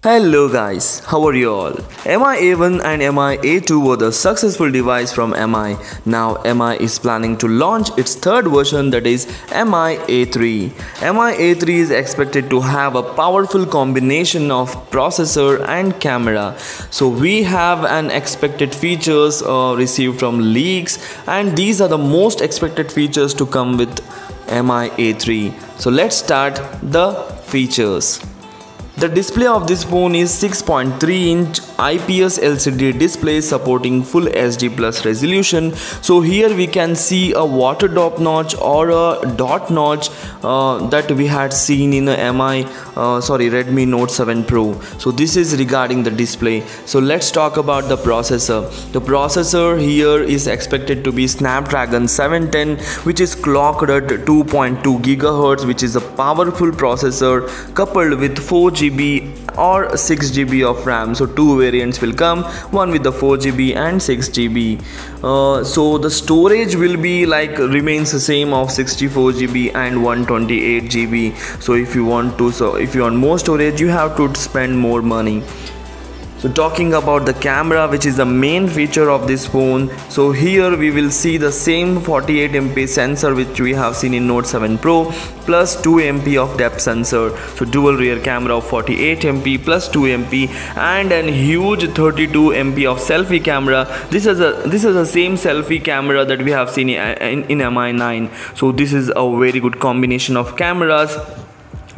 Hello guys, how are you all? MI A1 and MI A2 were the successful device from MI. Now MI is planning to launch its third version, that is MI A3. MI A3 is expected to have a powerful combination of processor and camera. So we have an expected features received from leaks, and these are the most expected features to come with MI A3. So let's start the features. The display of this phone is 6.3-inch IPS LCD display supporting full HD plus resolution. So here we can see a water drop notch or a dot notch that we had seen in a Redmi Note 7 Pro. So this is regarding the display. So let's talk about the processor. The processor here is expected to be Snapdragon 710, which is clocked at 2.2 GHz, which is a powerful processor coupled with 4GB or 6GB of RAM. So two variants will come, one with the 4GB and 6GB. So the storage will be remains the same of 64GB and 128GB. So if you want more storage, you have to spend more money. So talking about the camera, which is the main feature of this phone, so here we will see the same 48MP sensor which we have seen in Note 7 Pro plus 2MP of depth sensor. So dual rear camera of 48MP plus 2MP and a huge 32MP of selfie camera. This is the same selfie camera that we have seen in MI9. So this is a very good combination of cameras.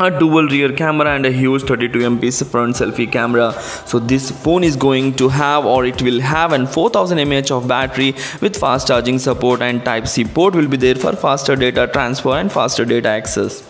A dual rear camera and a huge 32MP front selfie camera. So this phone is going to have, or it will have, an 4000 mAh of battery with fast charging support, and Type-C port will be there for faster data transfer and faster data access.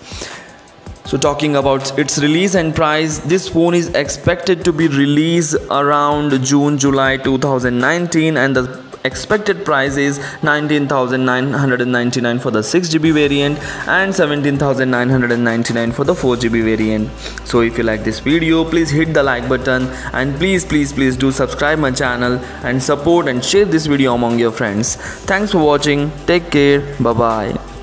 So talking about its release and price, this phone is expected to be released around June-July 2019, and the expected price is 19,999 for the 6GB variant and 17,999 for the 4GB variant. So if you like this video, please hit the like button, and please do subscribe my channel and support and share this video among your friends. Thanks for watching. Take care. Bye bye.